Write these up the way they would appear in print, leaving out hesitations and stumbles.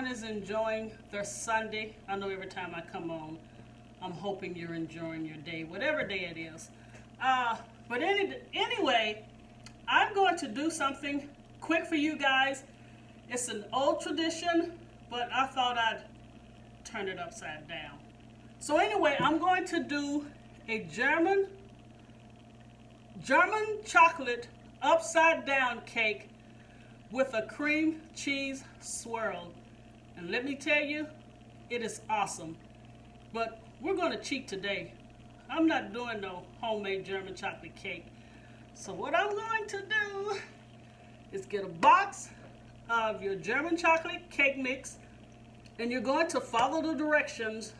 is enjoying their Sunday. I know every time I come on, I'm hoping you're enjoying your day, whatever day it is. But anyway, I'm going to do something quick for you guys. It's an old tradition, but I thought I'd turn it upside down. So anyway, I'm going to do a German chocolate upside down cake with a cream cheese swirl. And let me tell you, it is awesome. But we're going to cheat today. I'm not doing no homemade German chocolate cake. So what I'm going to do is get a box of your German chocolate cake mix, and you're going to follow the directions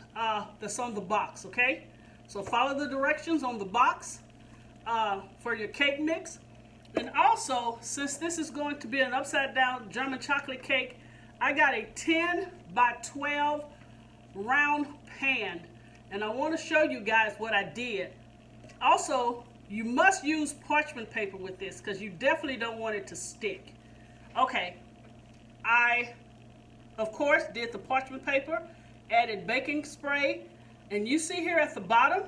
that's on the box, okay? So follow the directions on the box for your cake mix. And also, since this is going to be an upside down German chocolate cake, I got a 10 by 12 round pan. And I want to show you guys what I did. Also, you must use parchment paper with this because you definitely don't want it to stick. Okay, I, of course, did the parchment paper, added baking spray, and you see here at the bottom,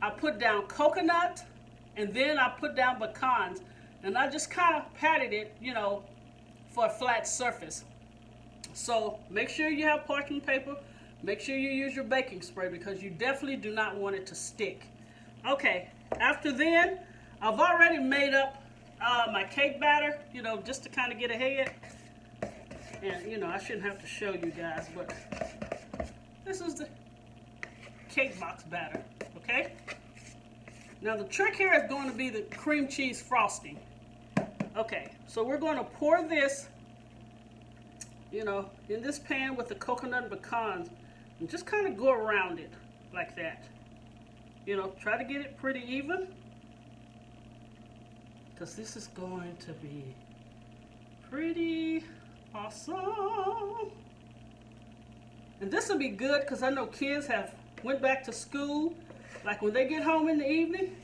I put down coconut, and then I put down pecans, and I just kind of patted it, you know, for a flat surface. So make sure you have parchment paper. Make sure you use your baking spray because you definitely do not want it to stick. Okay, after then, I've already made up my cake batter, you know, just to kind of get ahead. And, you know, I shouldn't have to show you guys, but this is the cake box batter, okay? Now, the trick here is going to be the cream cheese frosting. Okay, so we're going to pour this, you know, in this pan with the coconut and pecans. And just kind of go around it like that. You know, try to get it pretty even. Because this is going to be pretty awesome. And this will be good because I know kids have went back to school. Like when they get home in the evening,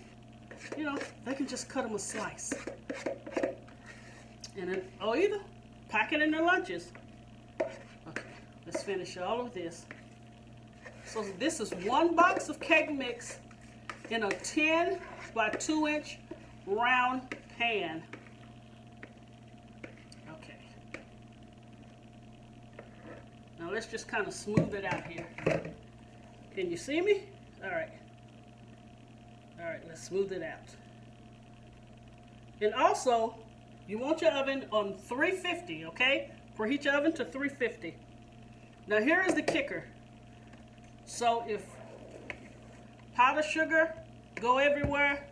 you know, they can just cut them a slice. And then, or either pack it in their lunches. Okay, let's finish all of this. So this is one box of cake mix in a 10 by 2 inch round pan. Okay. Now let's just kind of smooth it out here. Can you see me? All right. All right, let's smooth it out. And also, you want your oven on 350, okay? Preheat your oven to 350. Now here is the kicker. So if powdered sugar go everywhere,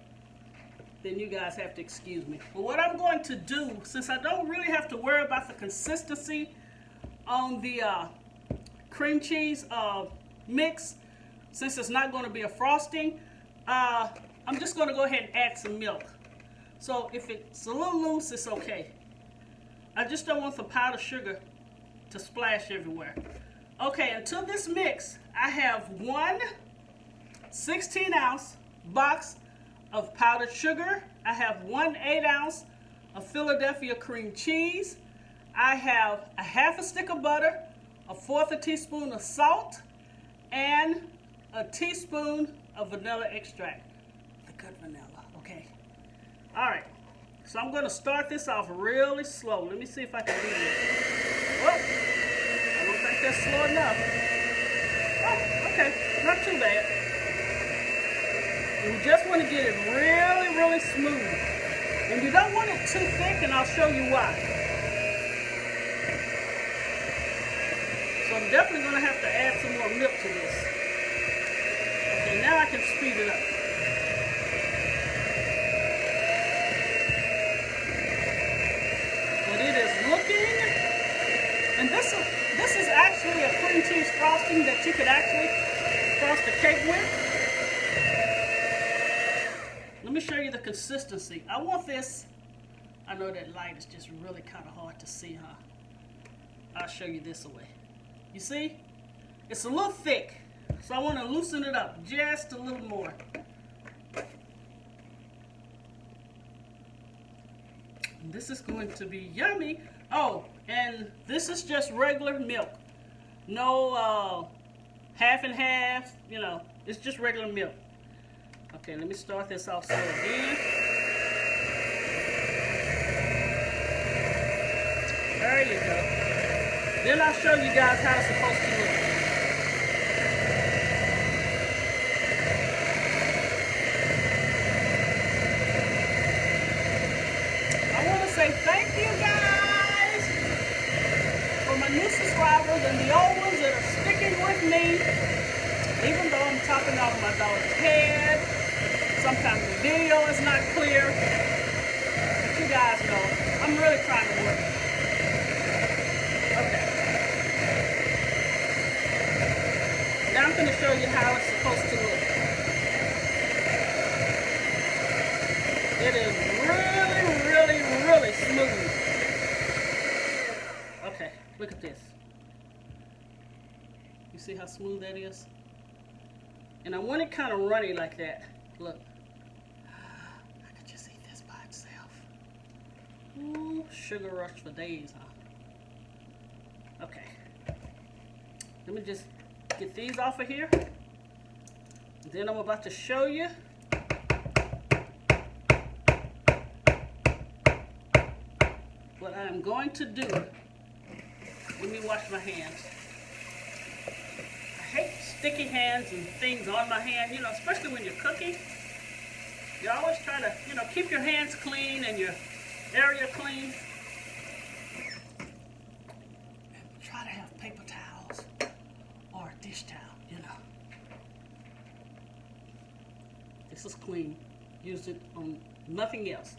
then you guys have to excuse me. But what I'm going to do, since I don't really have to worry about the consistency on the cream cheese mix, since it's not going to be a frosting, I'm just going to go ahead and add some milk. So if it's a little loose, it's okay. I just don't want the powdered sugar to splash everywhere. Okay, until this mix, I have one 16-ounce box of powdered sugar. I have one 8-ounce of Philadelphia cream cheese. I have a half a stick of butter, a fourth a teaspoon of salt, and a teaspoon of vanilla extract. The good vanilla, okay. All right, so I'm gonna start this off really slow. Let me see if I can do this. Whoa. I don't think that's slow enough. Oh, okay, not too bad. And you just want to get it really, really smooth. And you don't want it too thick, and I'll show you why. So I'm definitely going to have to add some more milk to this. Okay, now I can speed it up. But it is looking, and this is actually a cream cheese frosting that you could actually frost a cake with. Let me show you the consistency. I want this, I know that light is just really kind of hard to see, huh? I'll show you this away. You see? It's a little thick, so I want to loosen it up just a little more. And this is going to be yummy Oh, and this is just regular milk. No half and half, you know, it's just regular milk. Okay, let me start this off so again. There you go. Then I'll show you guys how it's supposed to look. I want to say thank you guys for my new subscribers and the old ones that are sticking with me. Even though I'm chopping off my dog's head, sometimes the video is not clear. But you guys know, I'm really trying to work. Okay. Now I'm going to show you how it's supposed to look. It is really smooth. Okay, look at this. You see how smooth that is? And I want it kind of runny like that. Look. I could just eat this by itself. Ooh, sugar rush for days, huh? Okay. Let me just get these off of here. Then I'm about to show you what I'm going to do. Let me wash my hands. I hate sticky hands and things on my hand, you know, especially when you're cooking. You always try to, you know, keep your hands clean and your area clean. And try to have paper towels or a dish towel, you know. This is clean. Use it on nothing else.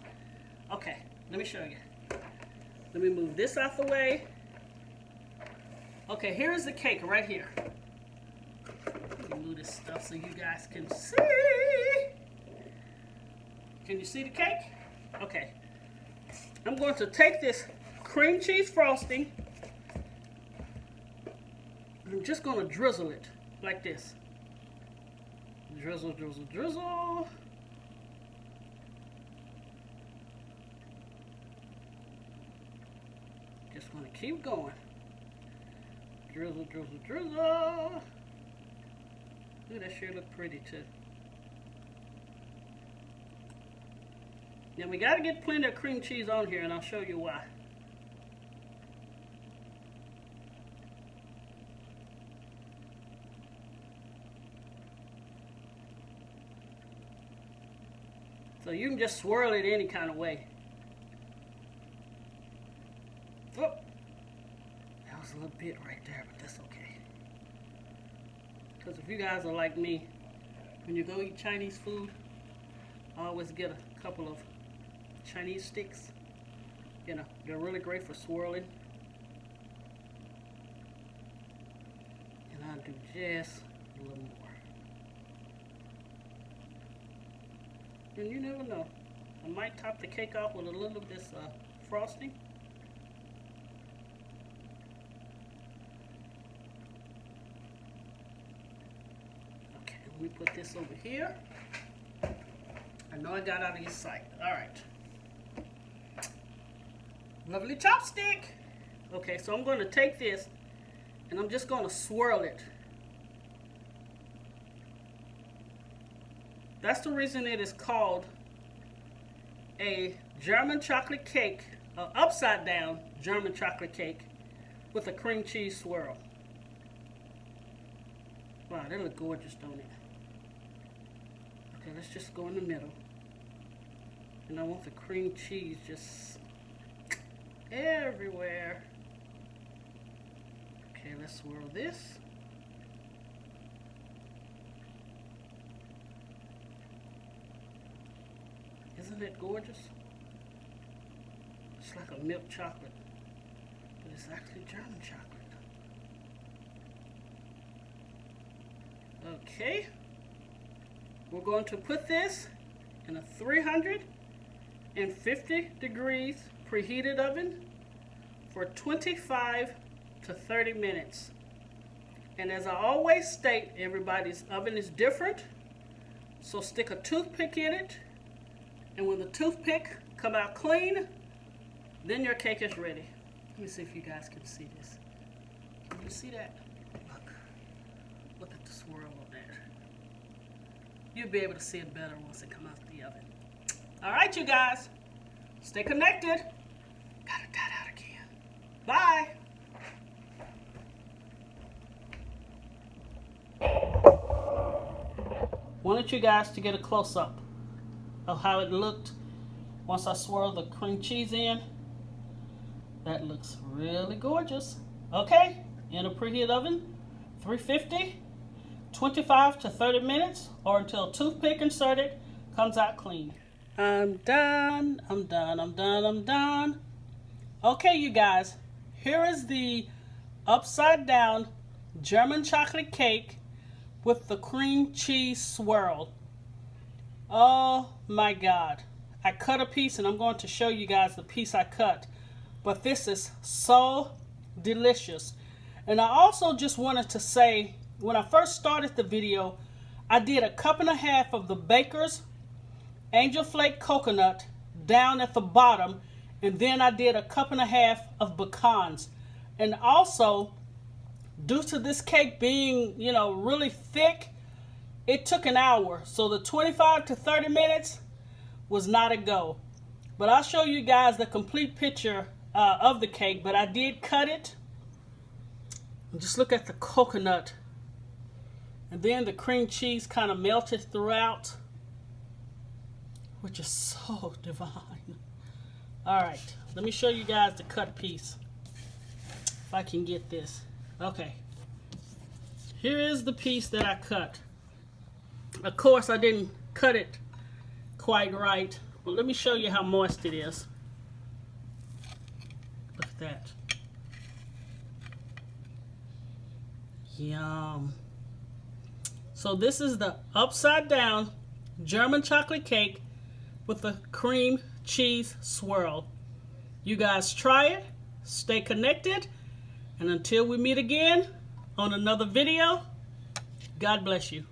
Okay, let me show you. Let me move this out the way. Okay, here is the cake right here. Let me move this stuff so you guys can see. Can you see the cake? Okay. I'm going to take this cream cheese frosting. I'm just going to drizzle it like this. Drizzle, drizzle, drizzle. Just going to keep going. Drizzle, drizzle, drizzle. Ooh, that sure look pretty too. Now we got to get plenty of cream cheese on here, and I'll show you why. So you can just swirl it any kind of way. Oh, that was a little bit right there, but that's okay. Because if you guys are like me, when you go eat Chinese food, I always get a couple of Chinese sticks. You know, they're really great for swirling. And I'll do just a little more. And you never know. I might top the cake off with a little of this frosting. Okay, let me put this over here. I know I got out of your sight. All right. Lovely chopstick. Okay, so I'm going to take this and I'm just going to swirl it. That's the reason it is called a German chocolate cake, upside down German chocolate cake with a cream cheese swirl. Wow, they look gorgeous, don't it? Okay, let's just go in the middle. And I want the cream cheese just everywhere. Okay, let's swirl this. Isn't it gorgeous? It's like a milk chocolate, but it's actually German chocolate. Okay, we're going to put this in a 350 degrees preheated oven for 25 to 30 minutes. And as I always state, everybody's oven is different, so stick a toothpick in it. And when the toothpick come out clean, then your cake is ready. Let me see if you guys can see this. Can you see that? Look at the swirl on there. You'll be able to see it better once it comes out of the oven. All right, you guys. Stay connected. Gotta dot out again. Bye. Wanted you guys to get a close-up of how it looked once I swirled the cream cheese in. That looks really gorgeous. Okay, in a preheat oven, 350, 25 to 30 minutes, or until toothpick inserted comes out clean. I'm done. Okay, you guys, here is the upside down German chocolate cake with the cream cheese swirl. Oh my God. I cut a piece and I'm going to show you guys the piece I cut. But this is so delicious. And I also just wanted to say, when I first started the video, I did 1.5 cups of the Baker's Angel Flake coconut down at the bottom, and then I did 1.5 cups of pecans. And also, due to this cake being, really thick, it took an hour. So the 25 to 30 minutes was not a go. But I'll show you guys the complete picture of the cake, but I did cut it. And just look at the coconut. And then the cream cheese kind of melted throughout, which is so divine. All right, let me show you guys the cut piece. If I can get this. Okay. Here is the piece that I cut. Of course, I didn't cut it quite right. But let me show you how moist it is. Look at that. Yum. So this is the upside down German chocolate cake with the cream cheese swirl. You guys try it, stay connected, and until we meet again on another video, God bless you.